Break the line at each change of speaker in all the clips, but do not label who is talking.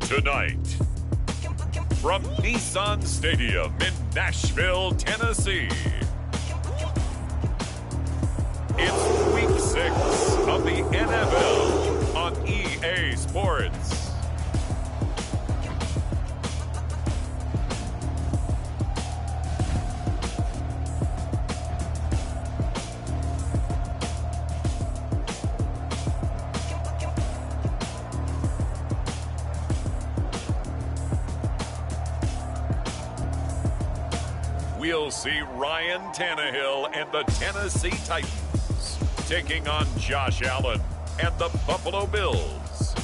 Tonight, from Nissan Stadium in Nashville, Tennessee, it's Week 6 of the NFL on EA Sports. We'll see Ryan Tannehill and the Tennessee Titans taking on Josh Allen and the Buffalo Bills.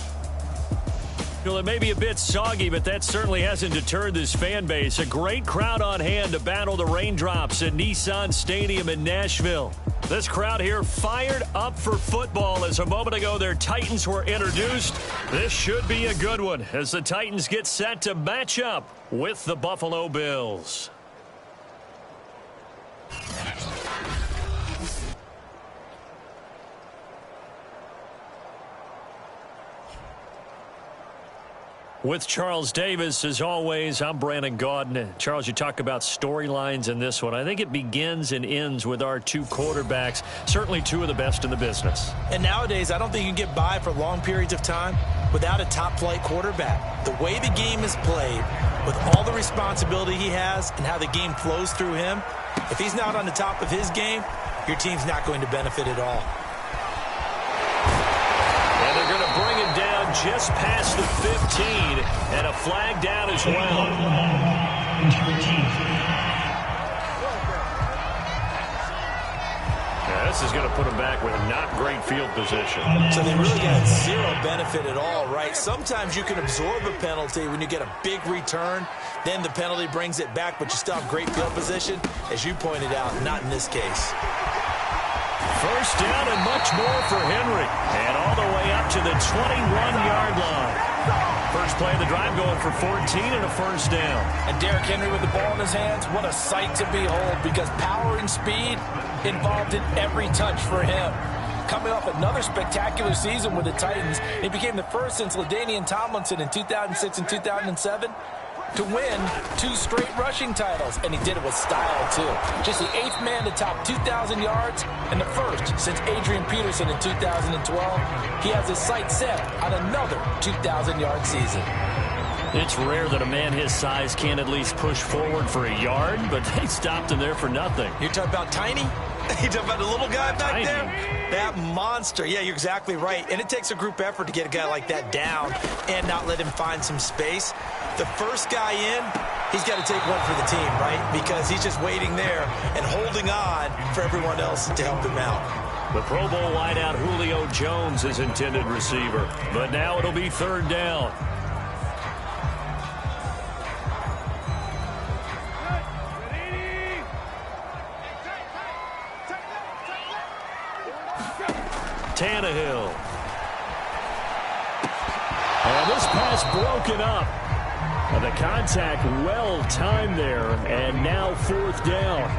Well, it may be a bit soggy, but that certainly hasn't deterred this fan base. A great crowd on hand to battle the raindrops at Nissan Stadium in Nashville. This crowd here fired up for football as a moment ago their Titans were introduced. This should be a good one as the Titans get set to match up with the Buffalo Bills. With Charles Davis, as always, I'm Brandon Gaudin. Charles, you talk about storylines in this one. I think it begins and ends with our two quarterbacks, certainly two of the best in the business.
And nowadays, I don't think you can get by for long periods of time without a top-flight quarterback. The way the game is played, with all the responsibility he has and how the game flows through him, if he's not on the top of his game, your team's not going to benefit at all.
And they're going to bring it down just past the 15, and a flag down as well. Yeah, this is going to put them back with a not great field position.
So they really got zero benefit at all, right? Sometimes you can absorb a penalty when you get a big return. Then the penalty brings it back, but you still have great field position. As you pointed out, not in this case.
First down and much more for Henry. And all the way up to the 21-yard line. First play of the drive going for 14 and a first down.
And Derrick Henry with the ball in his hands, what a sight to behold, because power and speed involved in every touch for him. Coming off another spectacular season with the Titans, he became the first since LaDainian Tomlinson in 2006 and 2007 to win 2 straight rushing titles, and he did it with style, too. Just the 8th man to top 2,000 yards, and the first since Adrian Peterson in 2012. He has his sights set on another 2,000-yard season.
It's rare that a man his size can't at least push forward for a yard, but they stopped him there for nothing.
You're talking about tiny? You talking about the little guy back
Tiny.
there? That monster. Yeah, you're exactly right. And it takes a group effort to get a guy like that down and not let him find some space. The first guy in, he's got to take one for the team, right? Because he's just waiting there and holding on for everyone else to help him out.
The Pro Bowl wideout Julio Jones is intended receiver, but now it'll be third down. Tannehill. And this pass broken up. And the contact well timed there, and now fourth down.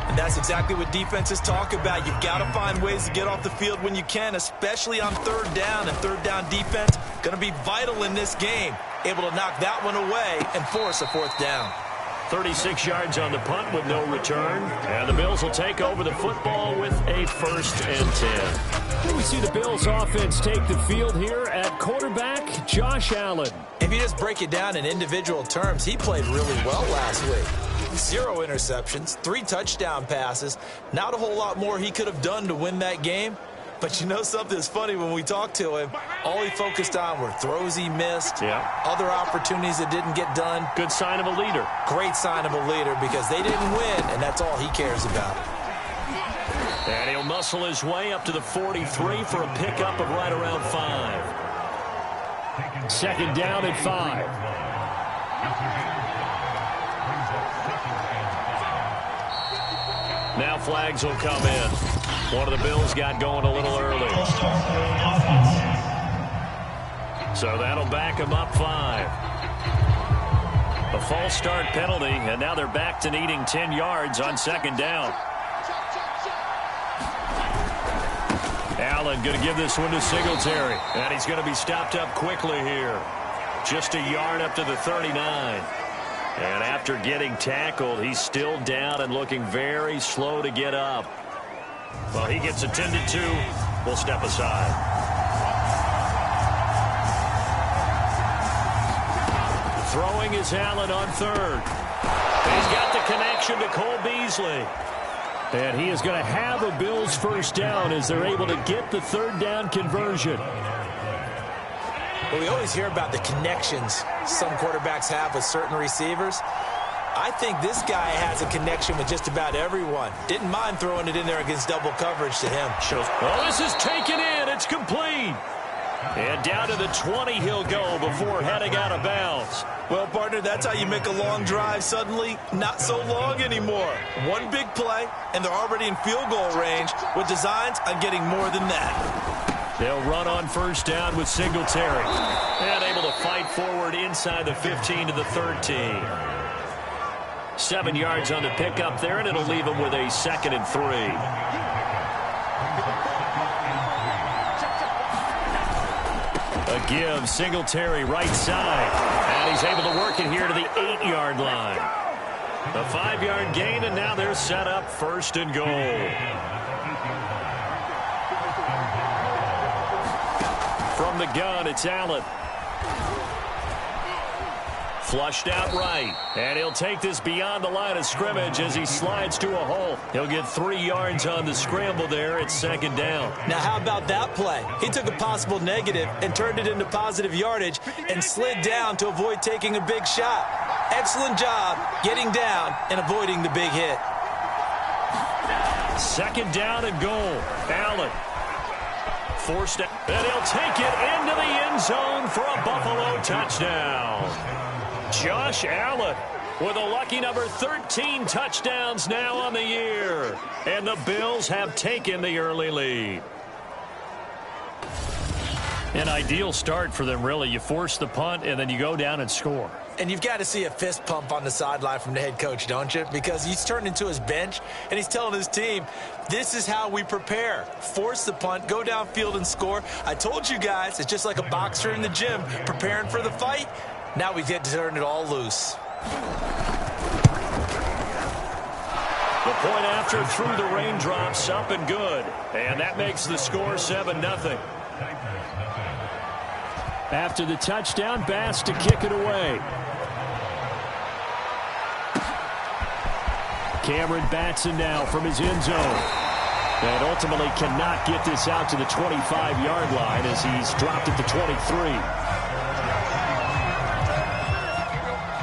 And that's exactly what defenses talk about. You've got to find ways to get off the field when you can, especially on third down. And third down defense going to be vital in this game. Able to knock that one away and force a fourth down.
36 yards on the punt with no return. And the Bills will take over the football with a 1st and 10. Here we see the Bills offense take the field here at quarterback Josh Allen.
If you just break it down in individual terms, he played really well last week. 0 interceptions, 3 touchdown passes. Not a whole lot more he could have done to win that game. But you know something that's funny, when we talked to him, all he focused on were throws he missed, other opportunities that didn't get done.
Good sign of a leader.
Great sign of a leader, because they didn't win, and that's all he cares about.
And he'll muscle his way up to the 43 for a pickup of right around 5. Second down at 5. Now flags will come in. One of the Bills got going a little early. So that'll back him up 5. A false start penalty, and now they're back to needing 10 yards on second down. Allen going to give this one to Singletary, and he's going to be stopped up quickly here. just a yard up to the 39. And after getting tackled, he's still down and looking very slow to get up. Well, he gets attended to. We'll step aside. Throwing is Allen on third. He's got the connection to Cole Beasley. And he is going to have a Bills first down as they're able to get the third down conversion.
Well, we always hear about the connections some quarterbacks have with certain receivers. I think this guy has a connection with just about everyone. Didn't mind throwing it in there against double coverage to him.
Oh, this is taken in. It's complete. And down to the 20 he'll go before heading out of bounds.
Well, partner, that's how you make a long drive suddenly not so long anymore. One big play, and they're already in field goal range with designs on getting more than that.
They'll run on first down with Singletary. And able to fight forward inside the 15 to the 13. 7 yards on the pickup there, and it'll leave them with a 2nd and 3. A give, Singletary right side. And he's able to work it here to the 8-yard line. A 5-yard gain, and now they're set up 1st and goal. From the gun, it's Allen. Flushed out right. And he'll take this beyond the line of scrimmage as he slides to a hole. He'll get 3 yards on the scramble there. It's 2nd down.
Now, how about that play? He took a possible negative and turned it into positive yardage and slid down to avoid taking a big shot. Excellent job getting down and avoiding the big hit.
2nd down and goal. Allen. Forced out. And he'll take it into the end zone for a Buffalo touchdown. Josh Allen with a lucky number 13 touchdowns now on the year. And the Bills have taken the early lead. An ideal start for them, really. You force the punt, and then you go down and score.
And you've got to see a fist pump on the sideline from the head coach, don't you? Because he's turned into his bench, and he's telling his team, this is how we prepare. Force the punt, go downfield and score. I told you guys, it's just like a boxer in the gym preparing for the fight. Now we get to turn it all loose.
The point after through the raindrops, up and good. And that makes the score 7-0. After the touchdown, Bass to kick it away. Cameron Batson now from his end zone. And ultimately cannot get this out to the 25-yard line as he's dropped at the 23.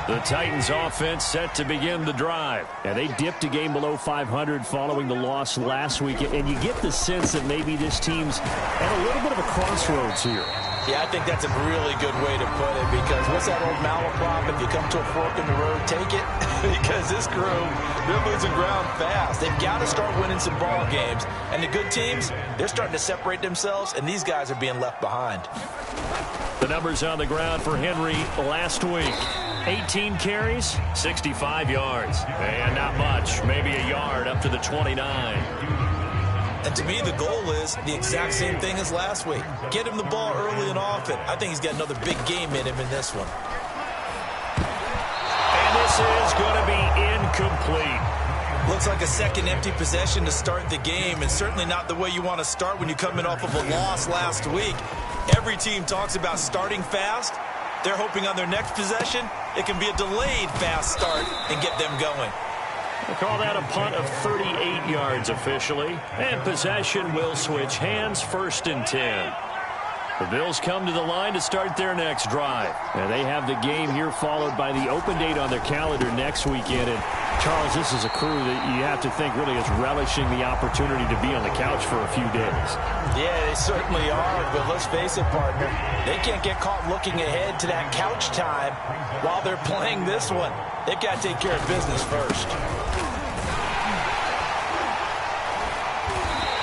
The Titans offense set to begin the drive. And they dipped a game below 500 following the loss last week. And you get the sense that maybe this team's at a little bit of a crossroads here.
Yeah, I think that's a really good way to put it, because what's that old malaprop? If you come to a fork in the road, take it. Because this crew, they're losing ground fast. They've got to start winning some ball games. And the good teams, they're starting to separate themselves, and these guys are being left behind.
The numbers on the ground for Henry last week. 18 carries, 65 yards. And not much, maybe a yard up to the 29.
And to me, the goal is the exact same thing as last week. Get him the ball early and often. I think he's got another big game in him in this one.
And this is going to be incomplete.
Looks like a second empty possession to start the game, and certainly not the way you want to start when you're coming off of a loss last week. Every team talks about starting fast. They're hoping on their next possession, it can be a delayed fast start and get them going.
We'll call that a punt of 38 yards officially. And possession will switch hands, 1st and 10. The Bills come to the line to start their next drive. And they have the game here followed by the open date on their calendar next weekend. And Charles, this is a crew that you have to think really is relishing the opportunity to be on the couch for a few days.
Yeah, they certainly are, but let's face it, partner. They can't get caught looking ahead to that couch time while they're playing this one. They've got to take care of business first.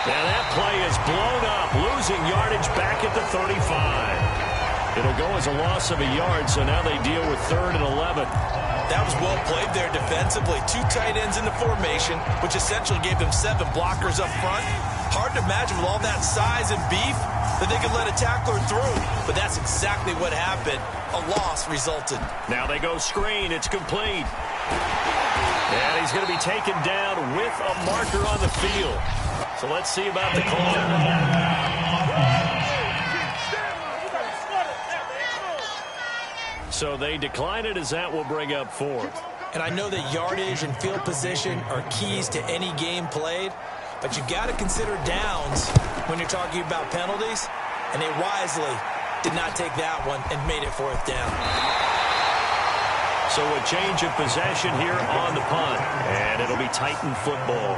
And that play is blown up, losing yardage back at the 35. It'll go as a loss of a yard, so now they deal with 3rd and 11.
That was well played there defensively. 2 tight ends in the formation, which essentially gave them 7 blockers up front. Hard to imagine with all that size and beef that they could let a tackler through. But that's exactly what happened. A loss resulted.
Now they go screen. It's complete. And he's going to be taken down with a marker on the field. So let's see about the call. So they decline it as that will bring up fourth.
And I know that yardage and field position are keys to any game played, but you got to consider downs when you're talking about penalties, and they wisely did not take that one and made it fourth down.
So a change of possession here on the punt, and it'll be Titan football.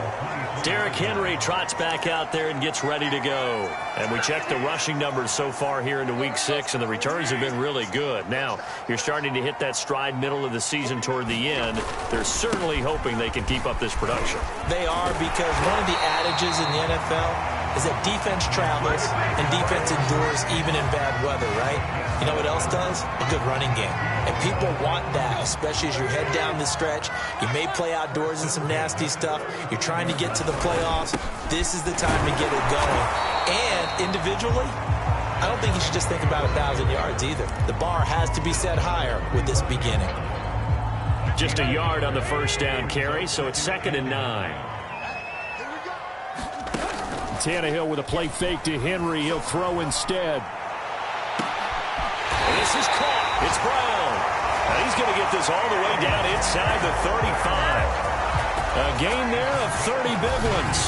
Derrick Henry trots back out there and gets ready to go. And we checked the rushing numbers so far here into Week 6, and the returns have been really good. Now, you're starting to hit that stride middle of the season toward the end. They're certainly hoping they can keep up this production.
They are, because one of the adages in the NFL is that defense travels and defense endures even in bad weather, right? You know what else does? A good running game. And people want that, especially as you head down the stretch. You may play outdoors in some nasty stuff. You're trying to get to the playoffs. This is the time to get it going. And individually, I don't think you should just think about 1,000 yards either. The bar has to be set higher with this beginning.
Just a yard on the first down carry, so it's 2nd and 9.
Tannehill with a play fake to Henry. He'll throw instead.
This is caught. It's Brown. Now he's going to get this all the way down inside the 35. A gain there of 30 big ones.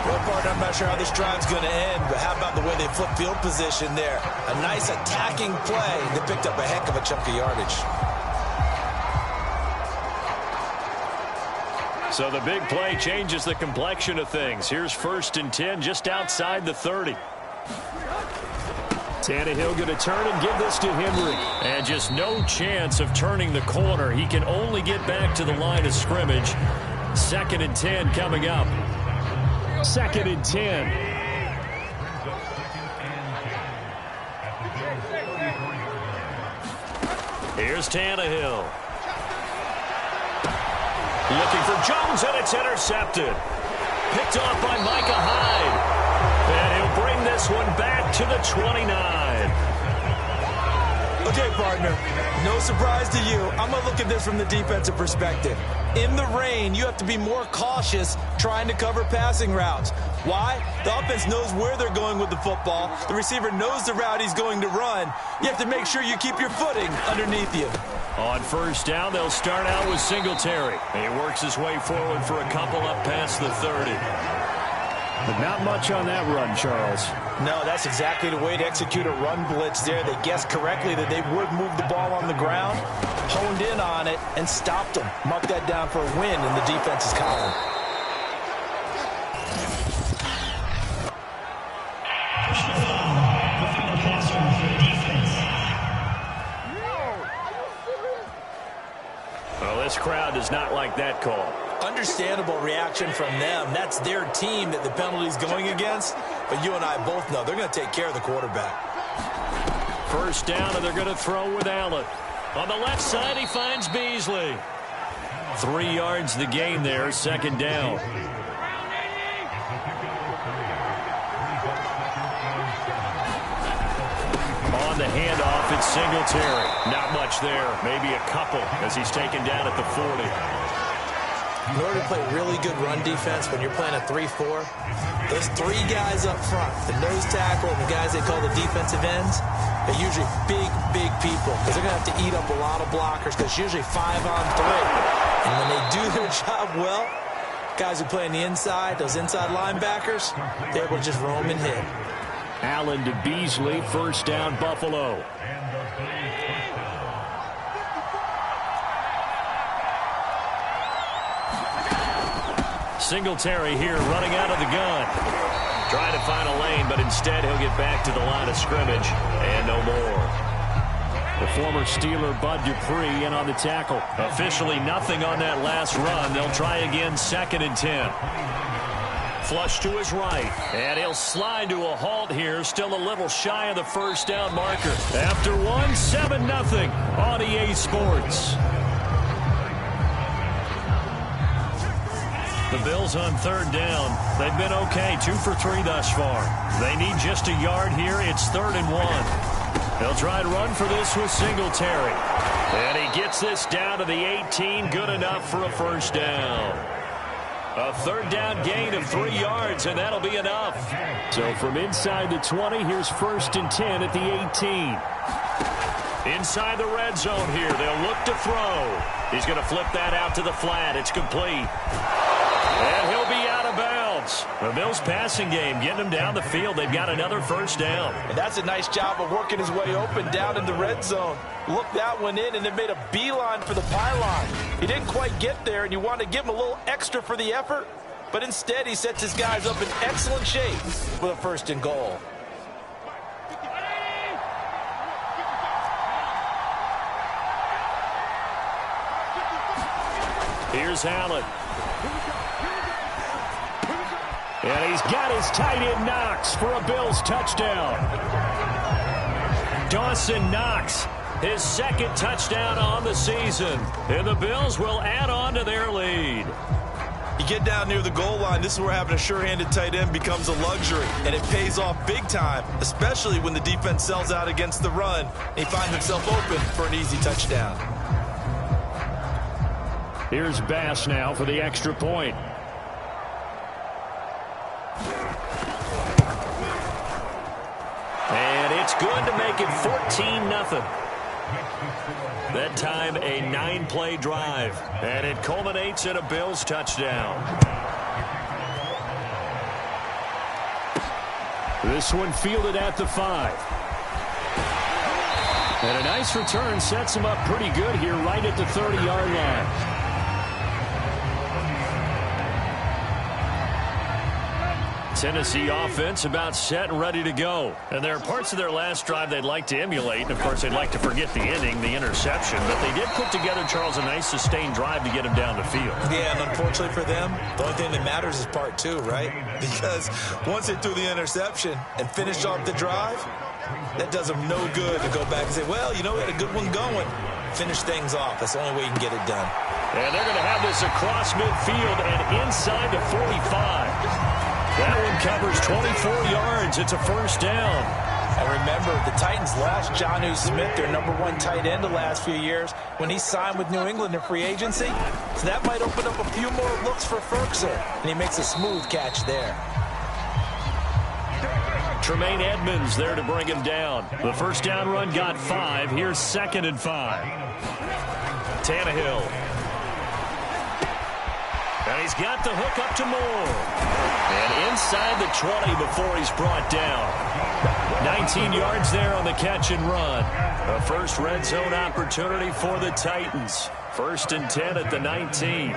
Well, partner, I'm not sure how this drive's going to end, but how about the way they flip field position there? A nice attacking play. They picked up a heck of a chunk of yardage.
So the big play changes the complexion of things. Here's 1st and 10 just outside the 30.
Tannehill going to turn and give this to Henry.
And just no chance of turning the corner. He can only get back to the line of scrimmage. 2nd and 10 coming up.
2nd and 10.
Here's Tannehill. Looking for Jones, and it's intercepted. Picked off by Micah Hyde. And he'll bring this one back to the 29.
Okay, partner, no surprise to you. I'm going to look at this from the defensive perspective. In the rain, you have to be more cautious trying to cover passing routes. Why? The offense knows where they're going with the football. The receiver knows the route he's going to run. You have to make sure you keep your footing underneath you.
On first down, they'll start out with Singletary. He works his way forward for a couple up past the 30.
But not much on that run, Charles.
No, that's exactly the way to execute a run blitz there. They guessed correctly that they would move the ball on the ground, honed in on it, and stopped them. Mark that down for a win in the defense's column.
Well, this crowd does not like that call.
Understandable reaction from them. That's their team that the penalty's going against. But you and I both know they're going to take care of the quarterback.
First down, and they're going to throw with Allen. On the left side, he finds Beasley. 3 yards the gain there, 2nd down. On the handoff, it's Singletary. Not much there, maybe a couple as he's taken down at the 40.
In order to play really good run defense when you're playing a 3-4, those 3 guys up front, the nose tackle and the guys they call the defensive ends, they're usually big people because they're going to have to eat up a lot of blockers because it's usually 5-on-3. And when they do their job well, guys who play on the inside, those inside linebackers, they're able to just roam and hit.
Allen to Beasley, first down, Buffalo.
Singletary here running out of the gun. Trying to find a lane, but instead he'll get back to the line of scrimmage and no more.
The former Steeler Bud Dupree in on the tackle.
Officially nothing on that last run. They'll try again, 2nd and 10. Flush to his right, and he'll slide to a halt here, still a little shy of the first down marker. After one, 7-0 on EA Sports. The Bills on third down. They've been okay, 2 for 3 thus far. They need just a yard here. It's 3rd and 1. They'll try and run for this with Singletary. And he gets this down to the 18. Good enough for a first down. A third down gain of 3 yards, and that'll be enough. So from inside the 20, here's 1st and 10 at the 18. Inside the red zone here. They'll look to throw. He's going to flip that out to the flat. It's complete. And he'll be out of bounds. The Bills passing game getting him down the field. They've got another first down.
And that's a nice job of working his way open down in the red zone. Looked that one in and then made a beeline for the pylon. He didn't quite get there, and you want to give him a little extra for the effort. But instead, he sets his guys up in excellent shape with a 1st and goal.
Here's Allen. And he's got his tight end Knox for a Bills touchdown. Dawson Knox, his 2nd touchdown on the season. And the Bills will add on to their lead.
You get down near the goal line, this is where having a sure-handed tight end becomes a luxury. And it pays off big time, especially when the defense sells out against the run. And he finds himself open for an easy touchdown.
Here's Bass now for the extra point. And it's good to make it 14-0. That time a 9-play drive. And it culminates in a Bills touchdown. This one fielded at the 5. And a nice return sets him up pretty good here right at the 30-yard line. Tennessee offense about set and ready to go. And there are parts of their last drive they'd like to emulate. And, of course, they'd like to forget the inning, the interception. But they did put together, Charles, a nice sustained drive to get him down the field.
Yeah, and unfortunately for them, the only thing that matters is part 2, right? Because once they threw the interception and finished off the drive, that does them no good to go back and say, well, you know, we had a good one going. Finish things off. That's the only way you can get it done.
And they're going to have this across midfield and inside the 45. That one covers 24 yards. It's a first down.
And remember, the Titans lost Jonnu Smith, their #1 tight end the last few years, when he signed with New England in free agency. So that might open up a few more looks for Ferguson. And he makes a smooth catch there.
Tremaine Edmonds there to bring him down. The first down run got 5. Here's 2nd and 5. Tannehill. And he's got the hook up to Moore. And inside the 20 before he's brought down. 19 yards there on the catch and run. A first red zone opportunity for the Titans. 1st and 10 at the 19.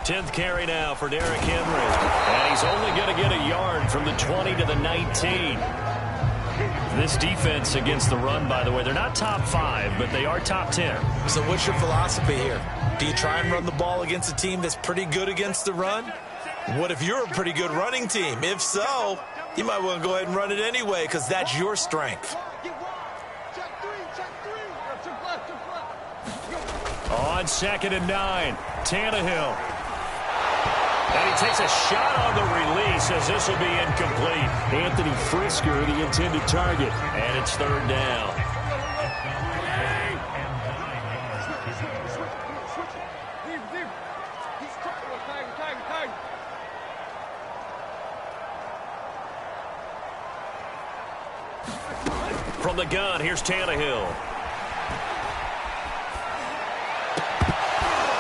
Tenth carry now for Derrick Henry. And he's only going to get a yard from the 20 to the 19. This defense against the run, by the way, they're not top 5, but they are top 10.
So what's your philosophy here? Do you try and run the ball against a team that's pretty good against the run? What if you're a pretty good running team? If so, you might want to go ahead and run it anyway because that's your strength.
On 2nd and 9, Tannehill. And he takes a shot on the release as this will be incomplete. Anthony Frisker, the intended target. And it's 3rd down. From the gun, here's Tannehill.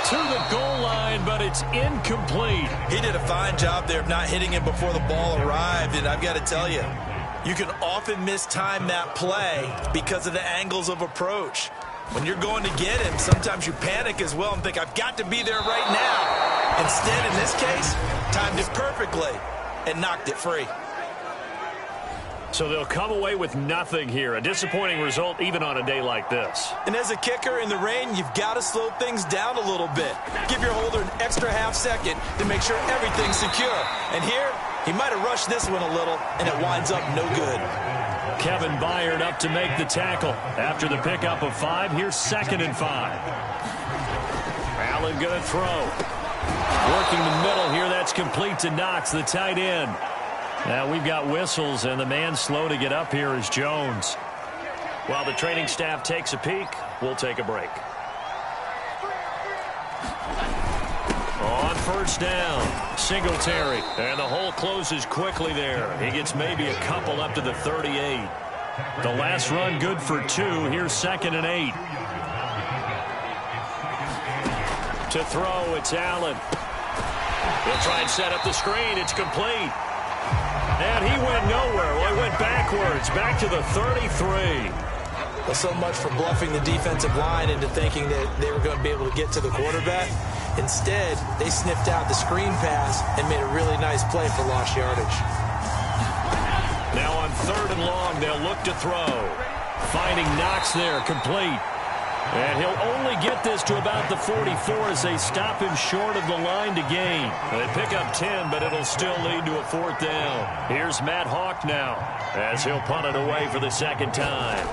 To the goal line, but it's incomplete.
He did a fine job there of not hitting it before the ball arrived, and I've got to tell you, you can often mistime that play because of the angles of approach. When you're going to get him, sometimes you panic as well and think, I've got to be there right now. Instead, in this case, timed it perfectly and knocked it free.
So they'll come away with nothing here. A disappointing result even on a day like this.
And as a kicker in the rain, you've got to slow things down a little bit. Give your holder an extra half second to make sure everything's secure. And here, He might have rushed this one a little, and it winds up no good.
Kevin Byard up to make the tackle. After the pickup of 5, here's 2nd and 5. Allen going to throw. Working the middle here, that's complete to Knox, the tight end. Now we've got whistles, and the man slow to get up here is Jones. While the training staff takes a peek, we'll take a break. On first down, Singletary, and the hole closes quickly there. He gets maybe a couple up to the 38. The last run good for 2. Here's 2nd and 8. To throw, it's Allen. He'll try and set up the screen. It's complete. And he went nowhere. Well, he went backwards, back to the 33.
Well, so much for bluffing the defensive line into thinking that they were going to be able to get to the quarterback. Instead, they sniffed out the screen pass and made a really nice play for lost yardage.
Now on 3rd and long, they'll look to throw. Finding Knox there, complete. And he'll only get this to about the 44 as they stop him short of the line to gain. They pick up 10, but it'll still lead to a 4th down. Here's Matt Hawk now as he'll punt it away for the 2nd time.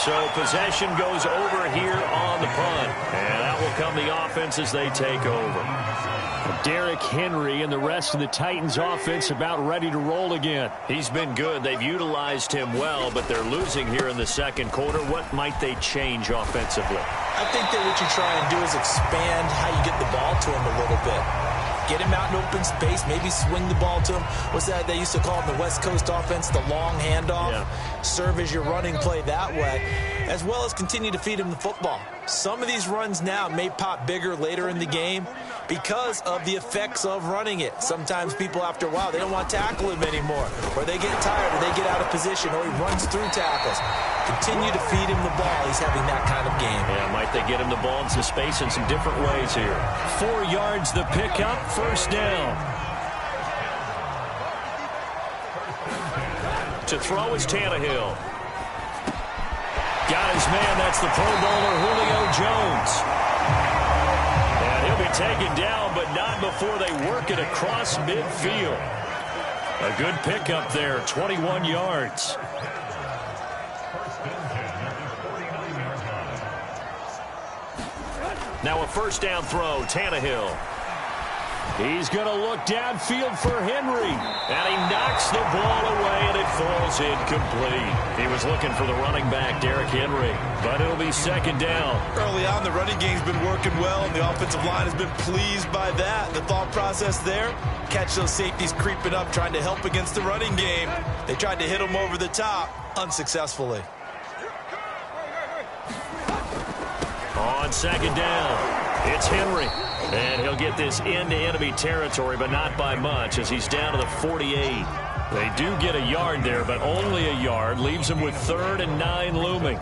So possession goes over here on the punt. And that will come the offense as they take over. Derrick Henry and the rest of the Titans offense about ready to roll again. He's been good. They've utilized him well, but they're losing here in the 2nd quarter. What might they change offensively?
I think that what you try and do is expand how you get the ball to him a little bit. Get him out in open space, maybe swing the ball to him. What's that they used to call in the West Coast offense, the long handoff? Yeah. Serve as your running play that way, as well as continue to feed him the football. Some of these runs now may pop bigger later in the game because of the effects of running it. Sometimes people, after a while, they don't want to tackle him anymore, or they get tired, or they get out of position, or he runs through tackles. Continue to feed him the ball. He's having that kind of game.
Yeah, might they get him the ball in some space in some different ways here. 4 yards the pickup, 1st down. To throw is Tannehill. Got his man, that's the Pro Bowler Julio Jones. And he'll be taken down, but not before they work it across midfield. A good pickup there, 21 yards. Now a 1st down throw, Tannehill. He's going to look downfield for Henry. And he knocks the ball away, and it falls incomplete. He was looking for the running back, Derrick Henry. But it'll be 2nd down.
Early on, the running game's been working well, and the offensive line has been pleased by that. The thought process there, catch those safeties creeping up, trying to help against the running game. They tried to hit them over the top, unsuccessfully.
On 2nd down, it's Henry. And he'll get this into enemy territory, but not by much, as he's down to the 48. They do get a yard there, but only a yard. Leaves him with 3rd and 9 looming.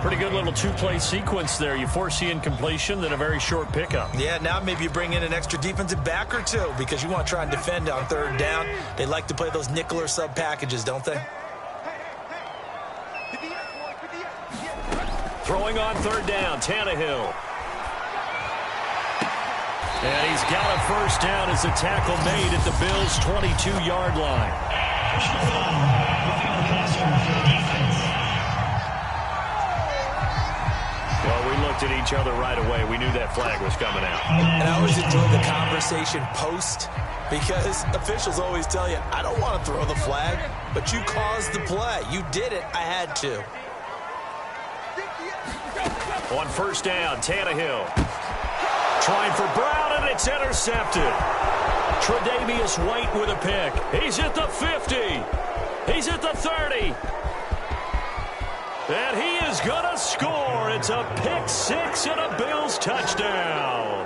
Pretty good little 2-play sequence there. You force the incompletion, then a very short pickup.
Yeah, now maybe you bring in an extra defensive back or two because you want to try and defend on 3rd down. They like to play those nickel or sub packages, don't they?
Throwing on 3rd down, Tannehill. And he's got a 1st down as the tackle made at the Bills' 22-yard line. Well, we looked at each other right away. We knew that flag was coming out.
And I always enjoy the conversation post because officials always tell you, I don't want to throw the flag, but you caused the play. You did it. I had to.
On 1st down, Tannehill. Trying for Brown, and it's intercepted. Tre'Davious White with a pick. He's at the 50. He's at the 30. And he is going to score. It's a pick 6 and a Bills touchdown.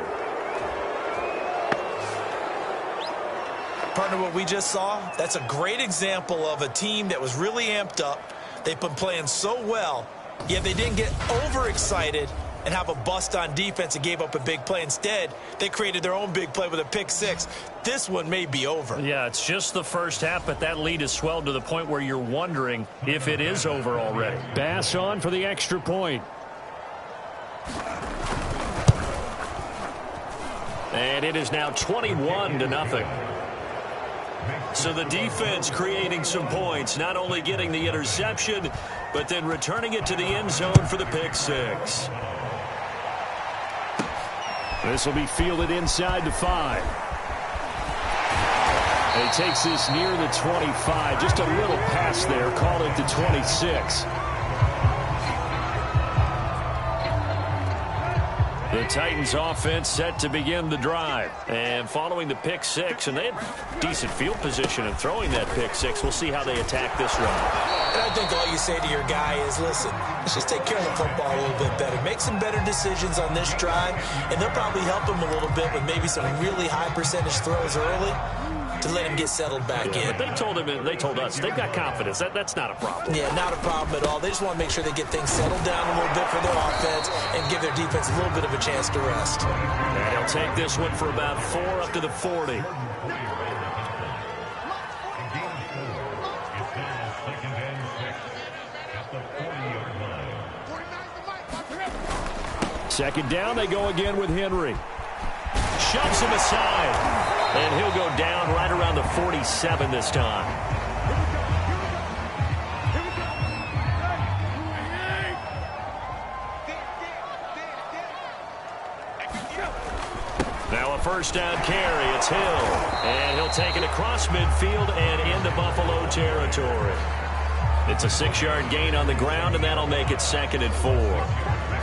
Partner, what we just saw, that's a great example of a team that was really amped up. They've been playing so well, yet they didn't get overexcited and have a bust on defense and gave up a big play. Instead, they created their own big play with a pick 6. This one may be over.
Yeah, it's just the first half, but that lead has swelled to the point where you're wondering if it is over already. Bass on for the extra point. And it is now 21-0. So the defense creating some points, not only getting the interception, but then returning it to the end zone for the pick six.
This will be fielded inside the 5. And he takes this near the 25. Just a little pass there. Called it the 26.
The Titans offense set to begin the drive. And following the pick six, and they had decent field position in throwing that pick six. We'll see how they attack this run.
And I think all you say to your guy is, listen, let's just take care of the football a little bit better. Make some better decisions on this drive, and they'll probably help him a little bit with maybe some really high percentage throws early to let him get settled back in.
But they told us they've got confidence. That's not a problem.
Yeah, not a problem at all. They just want to make sure they get things settled down a little bit for their offense and give their defense a little bit of a chance to rest.
And he'll take this one for about 4 up to the 40.
Second down, they go again with Henry.
Shoves him aside. And he'll go down right around the 47 this time. Now a first down carry. It's Hill. And he'll take it across midfield and into Buffalo territory. It's a 6-yard gain on the ground, and that'll make it 2nd and 4.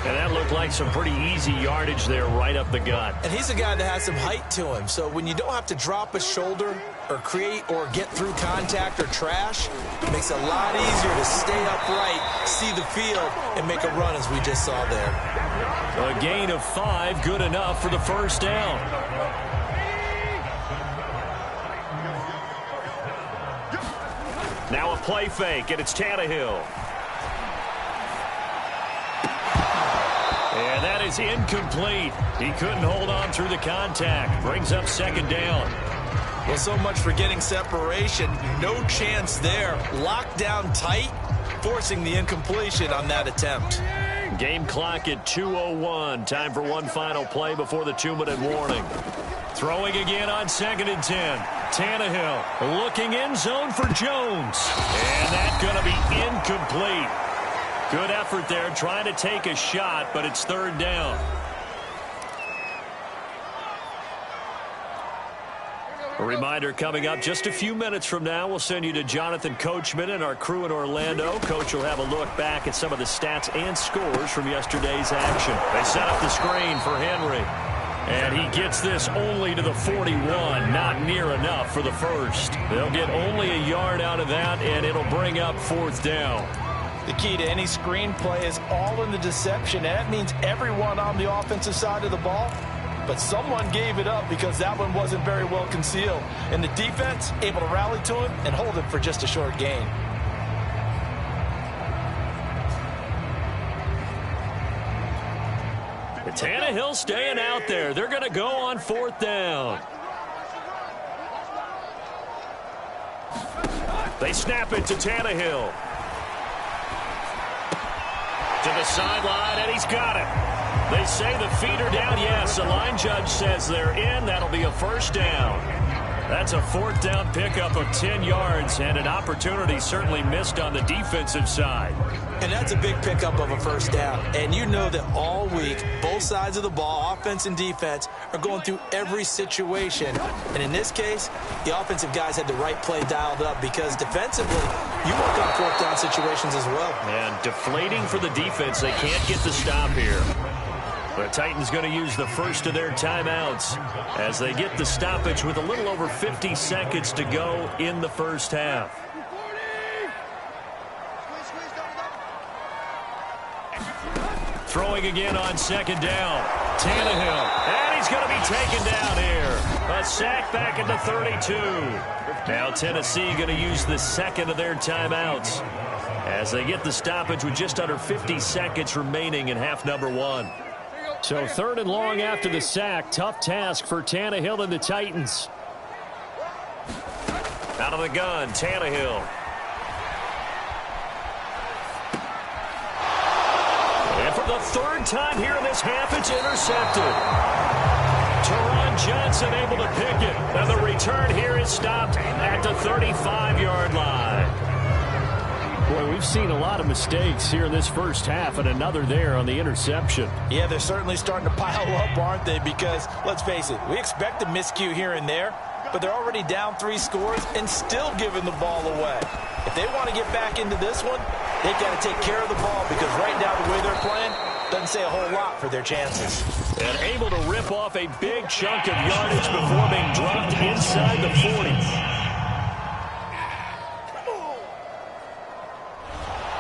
And that looked like some pretty easy yardage there right up the gut.
And he's a guy that has some height to him. So when you don't have to drop a shoulder or create or get through contact or trash, it makes it a lot easier to stay upright, see the field, and make a run as we just saw there.
A gain of 5, good enough for the first down. Now a play fake, and it's Tannehill. And that is incomplete. He couldn't hold on through the contact. Brings up 2nd down.
Well, so much for getting separation. No chance there. Locked down tight, forcing the incompletion on that attempt.
Game clock at 2:01. Time for one final play before the 2-minute warning. Throwing again on 2nd and 10. Tannehill looking in zone for Jones. And that's going to be incomplete. Good effort there, trying to take a shot, but it's 3rd down. A reminder coming up just a few minutes from now, we'll send you to Jonathan Coachman and our crew in Orlando. Coach will have a look back at some of the stats and scores from yesterday's action. They set up the screen for Henry. And he gets this only to the 41, not near enough for the first. They'll get only a yard out of that, and it'll bring up 4th down.
The key to any screen play is all in the deception, and that means everyone on the offensive side of the ball. But someone gave it up because that one wasn't very well concealed. And the defense able to rally to him and hold him for just a short gain.
Tannehill staying out there. They're going to go on 4th down. They snap it to Tannehill. To the sideline, and he's got it. They say the feet are down. Yes, the line judge says they're in. That'll be a first down. That's a 4th down pickup of 10 yards, and an opportunity certainly missed on the defensive side.
And that's a big pickup of a first down. And you know that all week, both sides of the ball, offense and defense, are going through every situation. And in this case, the offensive guys had the right play dialed up because defensively, you work on 4th down situations as well.
And deflating for the defense. They can't get the stop here. The Titans going to use the first of their timeouts as they get the stoppage with a little over 50 seconds to go in the first half. Throwing again on 2nd down. Tannehill. And he's going to be taken down here. A sack back at the 32. Now Tennessee going to use the 2nd of their timeouts as they get the stoppage with just under 50 seconds remaining in half number 1.
So 3rd and long after the sack. Tough task for Tannehill and the Titans.
Out of the gun, Tannehill. And for the 3rd time here in this half, it's intercepted. Teron Johnson able to pick it. And the return here is stopped at the 35-yard line. Boy, we've seen a lot of mistakes here in this first half, and another there on the interception.
Yeah, they're certainly starting to pile up, aren't they? Because, let's face it, we expect a miscue here and there, but they're already down 3 scores and still giving the ball away. If they want to get back into this one, they've got to take care of the ball, because right now the way they're playing doesn't say a whole lot for their chances.
And able to rip off a big chunk of yardage before being dropped inside the 40.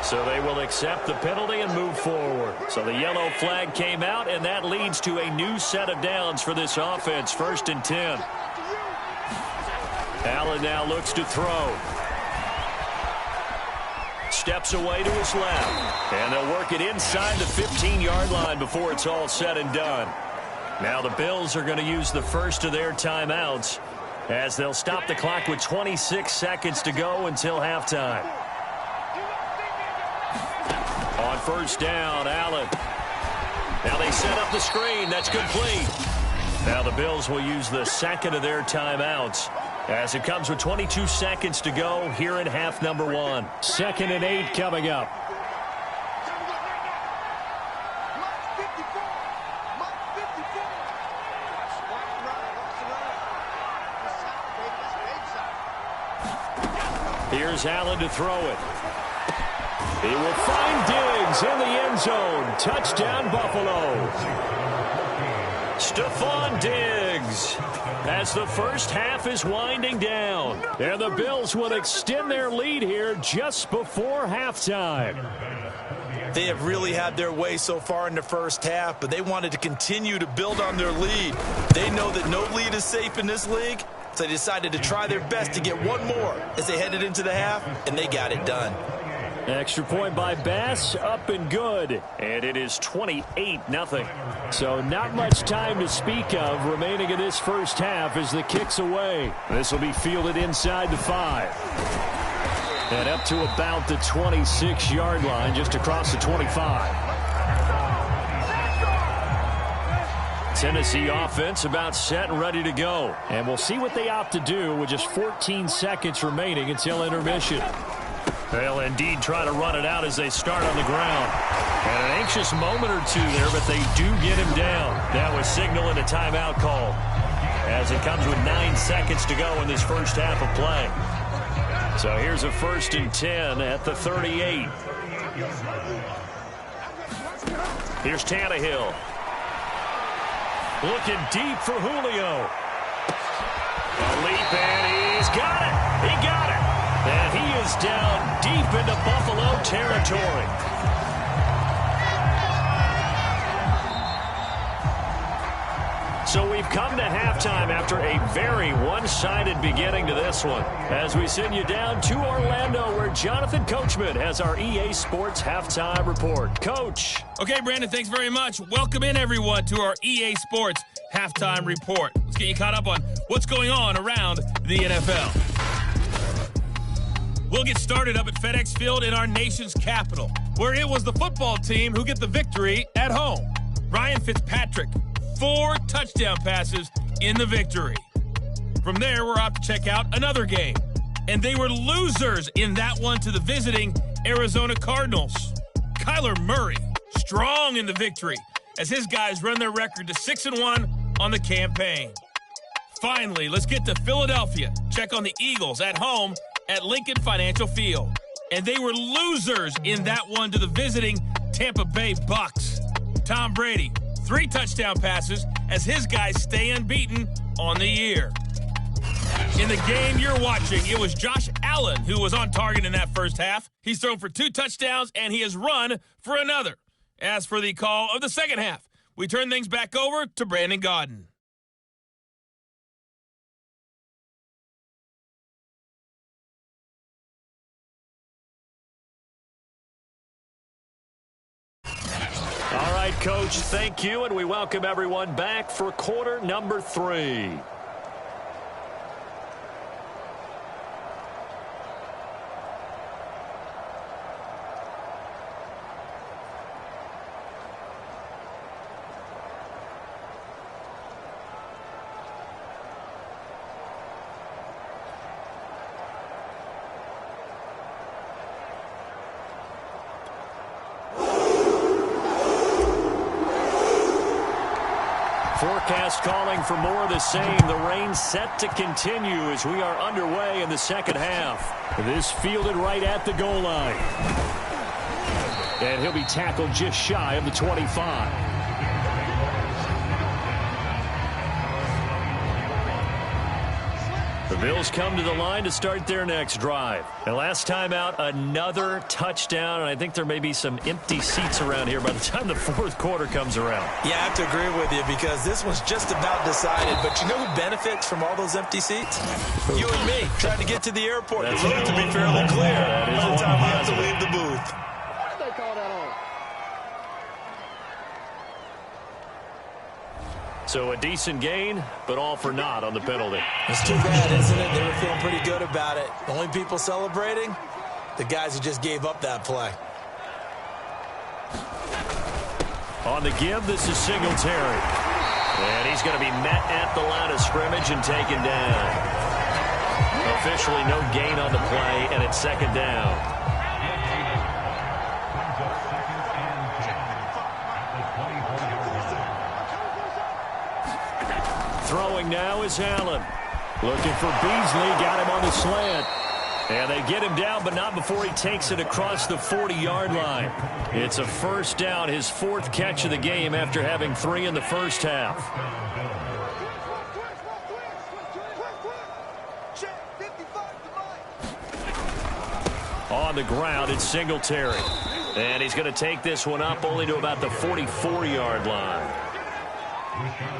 So they will accept the penalty and move forward. So the yellow flag came out, and that leads to a new set of downs for this offense. 1st and 10. Allen now looks to throw. Steps away to his left. And they'll work it inside the 15-yard line before it's all said and done. Now the Bills are going to use the first of their timeouts as they'll stop the clock with 26 seconds to go until halftime. On 1st down, Allen. Now they set up the screen. That's complete. Now the Bills will use the second of their timeouts as it comes with 22 seconds to go here in half number 1. 2nd and 8 coming up. Here's Allen to throw it. He will find Diggs in the end zone. Touchdown, Buffalo. Stephon Diggs as the first half is winding down. And the Bills will extend their lead here just before halftime.
They have really had their way so far in the first half, but they wanted to continue to build on their lead. They know that no lead is safe in this league, so they decided to try their best to get one more as they headed into the half, and they got it done.
Extra point by Bass, up and good. And it is 28-0. So not much time to speak of remaining in this first half as the kick's away. This will be fielded inside the 5. And up to about the 26-yard line, just across the 25. Tennessee offense about set and ready to go. And we'll see what they opt to do with just 14 seconds remaining until intermission. They'll indeed try to run it out as they start on the ground. And an anxious moment or two there, but they do get him down. That was signaling a timeout call as it comes with 9 seconds to go in this first half of play. So here's a 1st and 10 at the 38. Here's Tannehill. Looking deep for Julio. A leap, and he's got it. He got it. And he is down deep into Buffalo territory. So we've come to halftime after a very one-sided beginning to this one. As we send you down to Orlando, where Jonathan Coachman has our EA Sports Halftime Report. Coach.
Okay, Brandon, thanks very much. Welcome in, everyone, to our EA Sports Halftime Report. Let's get you caught up on what's going on around the NFL. We'll get started up at FedEx Field in our nation's capital, where it was the football team who get the victory at home. Ryan Fitzpatrick, 4 touchdown passes in the victory. From there, we're off to check out another game. And they were losers in that one to the visiting Arizona Cardinals. Kyler Murray, strong in the victory, as his guys run their record to 6-1 on the campaign. Finally, let's get to Philadelphia. Check on the Eagles at home at Lincoln Financial Field. And they were losers in that one to the visiting Tampa Bay Bucks. Tom Brady, 3 touchdown passes as his guys stay unbeaten on the year. In the game you're watching, it was Josh Allen who was on target in that first half. He's thrown for 2 touchdowns, and he has run for another. As for the call of the second half, we turn things back over to Brandon Gaudin.
All right, Coach, thank you, and we welcome everyone back for quarter number 3. Forecast calling for more of the same. The rain set to continue as we are underway in the second half. This fielded right at the goal line. And he'll be tackled just shy of the 25. The Bills come to the line to start their next drive. And last time out, another touchdown, and I think there may be some empty seats around here by the time the fourth quarter comes around.
Yeah, I have to agree with you because this one's just about decided. But you know who benefits from all those empty seats? You and me, trying to get to the airport. The road to be fairly clear by the time we have to leave the booth.
So a decent gain, but all for naught on the penalty.
It's too bad, isn't it? They were feeling pretty good about it. The only people celebrating, the guys who just gave up that play.
On the give, this is Singletary. And he's going to be met at the line of scrimmage and taken down. Officially no gain on the play, and it's second down. Throwing now is Allen. Looking for Beasley. Got him on the slant. And they get him down, but not before he takes it across the 40-yard line. It's a first down, his fourth catch of the game after having 3 in the first half. On the ground, it's Singletary. And he's going to take this one up only to about the 44-yard line.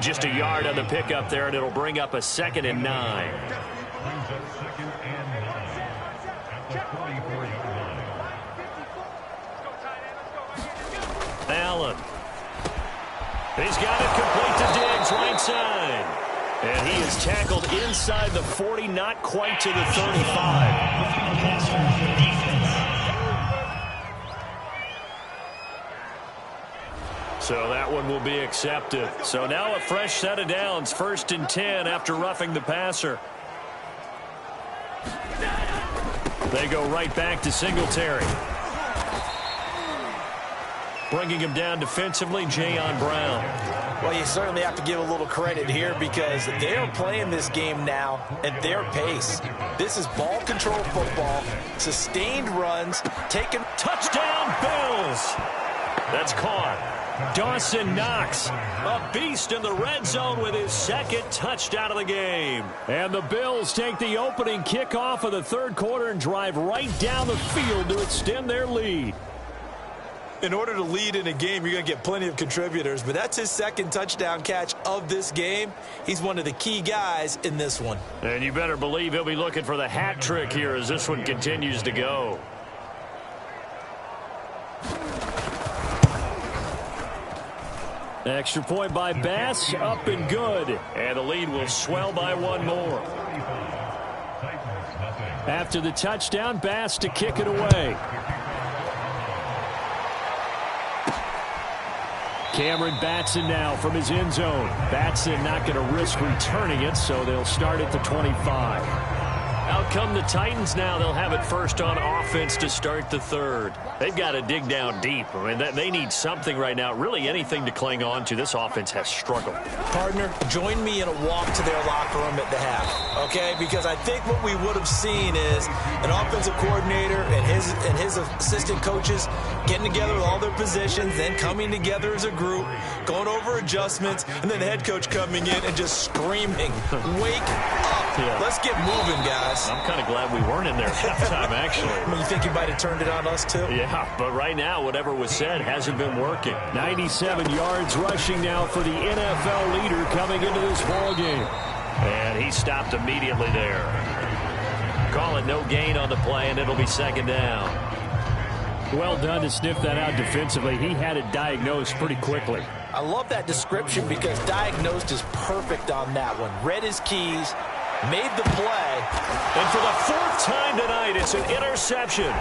Just a yard on the pickup there, and it'll bring up a 2nd and 9. Allen. He's got it complete to Diggs, right side. And he is tackled inside the 40, not quite to the 35. So that one will be accepted. So now a fresh set of downs. 1st and 10 after roughing the passer. They go right back to Singletary. Bringing him down defensively, Jayon Brown.
Well, you certainly have to give a little credit here because they are playing this game now at their pace. This is ball control football, sustained runs, taking
touchdown Bills. That's caught. Dawson Knox, a beast in the red zone with his 2nd touchdown of the game. And the Bills take the opening kickoff of the third quarter and drive right down the field to extend their lead.
In order to lead in a game, you're going to get plenty of contributors, but that's his 2nd touchdown catch of this game. He's one of the key guys in this one.
And you better believe he'll be looking for the hat trick here as this one continues to go. Extra point by Bass, up and good. And the lead will swell by 1 more. After the touchdown, Bass to kick it away. Cameron Batson now from his end zone. Batson not going to risk returning it, so they'll start at the 25. Out come the Titans now. They'll have it first on offense to start the third. They've got to dig down deep. I mean, they need something right now, really anything to cling on to. This offense has struggled.
Partner, join me in a walk to their locker room at the half, okay? Because I think what we would have seen is an offensive coordinator and his assistant coaches getting together with all their positions, then coming together as a group, going over adjustments, and then the head coach coming in and just screaming, wake up. Yeah. Let's get moving, guys.
I'm kind of glad we weren't in there at halftime, actually.
You think you might have turned it on us, too?
Yeah, but right now, whatever was said hasn't been working. 97 yards rushing now for the NFL leader coming into this ballgame. And he stopped immediately there. Call it no gain on the play, and it'll be 2nd down. Well done to sniff that out defensively. He had it diagnosed pretty quickly.
I love that description because diagnosed is perfect on that one. Read his keys, made the play.
And for the 4th time tonight, it's an interception.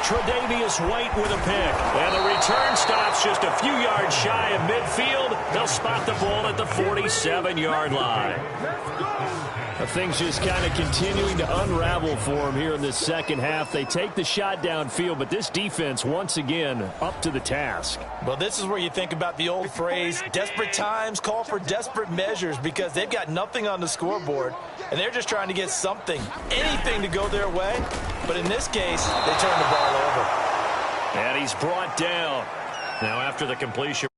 Tre'Davious White with a pick. And the return stops just a few yards shy of midfield. They'll spot the ball at the 47-yard line.
Things just kind of continuing to unravel for them here in this second half. They take the shot downfield, but this defense, once again, up to the task.
Well, this is where you think about the old phrase, desperate times call for desperate measures, because they've got nothing on the scoreboard, and they're just trying to get something, anything to go their way. But in this case, they turn the ball over.
And he's brought down. Now after the completion.